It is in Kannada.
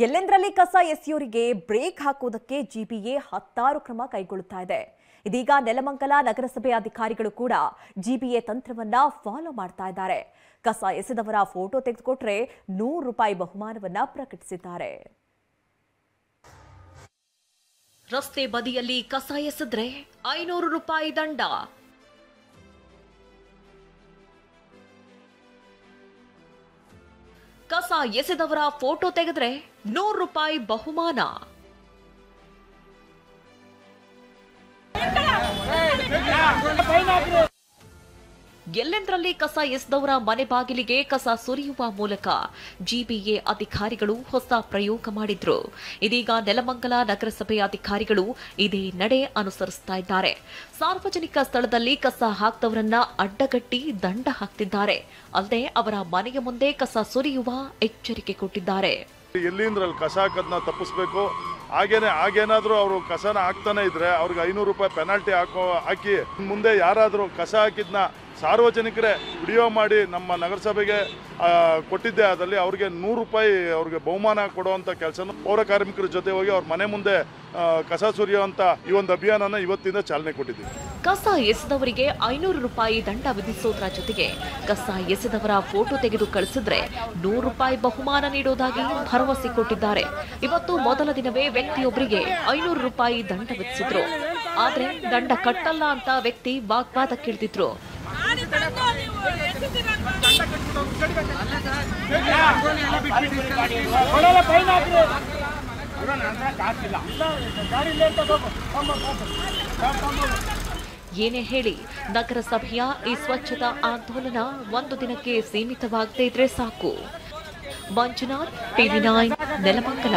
ಎಲ್ಲೆಂದರಲ್ಲಿ ಕಸ ಎಸೆಯೋರಿಗೆ ಬ್ರೇಕ್ ಹಾಕುವುದಕ್ಕೆ ಜಿಬಿಎ ಹತ್ತಾರು ಕ್ರಮ ಕೈಗೊಳ್ಳುತ್ತಾ ಇದೆ. ಇದೀಗ ನೆಲಮಂಗಲ ನಗರಸಭೆ ಅಧಿಕಾರಿಗಳು ಕೂಡ ಜಿಬಿಎ ತಂತ್ರವನ್ನ ಫಾಲೋ ಮಾಡ್ತಾ ಇದ್ದಾರೆ. ಕಸ ಎಸೆದವರ ಫೋಟೋ ತೆಗೆದುಕೊಟ್ರೆ ₹100 ಬಹುಮಾನವನ್ನ ಪ್ರಕಟಿಸಿದ್ದಾರೆ. ರಸ್ತೆ ಬದಿಯಲ್ಲಿ ಕಸ ಎಸೆದ್ರೆ ₹500 ದಂಡ. ಕಸ ಎಸೆದವರ ಫೋಟೋ ತೆಗೆದ್ರೆ ₹100 ಬಹುಮಾನ. ಎಲ್ಲೆಂದರಲ್ಲಿ ಕಸ ಎಸೆದವರ ಮನೆ ಬಾಗಿಲಿಗೆ ಕಸ ಸುರಿಯುವ ಮೂಲಕ ಜಿಬಿಎ ಅಧಿಕಾರಿಗಳು ಹೊಸ ಪ್ರಯೋಗ ಮಾಡಿದ್ರು. ಇದೀಗ ನೆಲಮಂಗಲ ನಗರಸಭೆ ಅಧಿಕಾರಿಗಳು ಇದೇ ನಡೆ ಅನುಸರಿಸ್ತಾ ಇದ್ದಾರೆ. ಸಾರ್ವಜನಿಕ ಸ್ಥಳದಲ್ಲಿ ಕಸ ಹಾಕ್ದವರನ್ನ ಅಡ್ಡಗಟ್ಟಿ ದಂಡ ಹಾಕ್ತಿದ್ದಾರೆ. ಅಲ್ಲದೆ ಅವರ ಮನೆಯ ಮುಂದೆ ಕಸ ಸುರಿಯುವ ಎಚ್ಚರಿಕೆ ಕೊಟ್ಟಿದ್ದಾರೆ. ಎಲ್ಲಿಂದ್ರಲ್ಲಿ ಕಸ ಹಾಕೋದನ್ನ ತಪ್ಪಿಸ್ಬೇಕು. ಹಾಗೇನಾದ್ರೂ ಅವರು ಕಸನ ಹಾಕ್ತಾನೆ ಇದ್ರೆ ಅವ್ರಿಗೆ ₹500 ಪೆನಾಲ್ಟಿ ಹಾಕಿ ಮುಂದೆ ಯಾರಾದರೂ ಕಸ ಹಾಕಿದ್ನ ಸಾರ್ವಜನಿಕರೇ ವಿಡಿಯೋ ಮಾಡಿ ನಮ್ಮ ನಗರಸಭೆಗೆ ಕೊಟ್ಟಿದ್ದೆ ಆದಲ್ಲಿ ಅವ್ರಿಗೆ ₹100 ಅವ್ರಿಗೆ ಬಹುಮಾನ ಕೊಡುವಂಥ ಕೆಲಸನ ಪೌರ ಕಾರ್ಮಿಕರ ಜೊತೆ ಹೋಗಿ ಅವ್ರ ಮನೆ ಮುಂದೆ ಕಸ ಸುರಿಯುವಂಥ ಈ ಒಂದು ಅಭಿಯಾನನ ಇವತ್ತಿಂದ ಚಾಲನೆ ಕೊಟ್ಟಿದ್ದೀವಿ. ಕಸ ಎಸೆದವರಿಗೆ ₹500 ದಂಡ ವಿಧಿಸೋದ್ರ ಜೊತೆಗೆ ಕಸ ಎಸೆದವರ ಫೋಟೋ ತೆಗೆದು ಕಳಿಸಿದ್ರೆ ₹100 ಬಹುಮಾನ ನೀಡೋದಾಗಿ ಭರವಸೆ ಕೊಟ್ಟಿದ್ದಾರೆ. ಇವತ್ತು ಮೊದಲ ದಿನವೇ ವ್ಯಕ್ತಿಯೊಬ್ಬರಿಗೆ ₹500 ದಂಡ ವಿಧಿಸಿದ್ರು. ಆದ್ರೆ ದಂಡ ಕಟ್ಟಲ್ಲ ಅಂತ ವ್ಯಕ್ತಿ ವಾಗ್ವಾದಕ್ಕಿಳಿದಿದ್ರು. ಏನೇ ಹೇಳಿ ನಗರಸಭೆಯ ಈ ಸ್ವಚ್ಛತಾ ಆಂದೋಲನ ಒಂದು ದಿನಕ್ಕೆ ಸೀಮಿತವಾಗದೇ ಇದ್ರೆ ಸಾಕು. ಮಂಜುನಾಥ್, ಟಿವಿ9, ನೆಲಮಂಗಲ.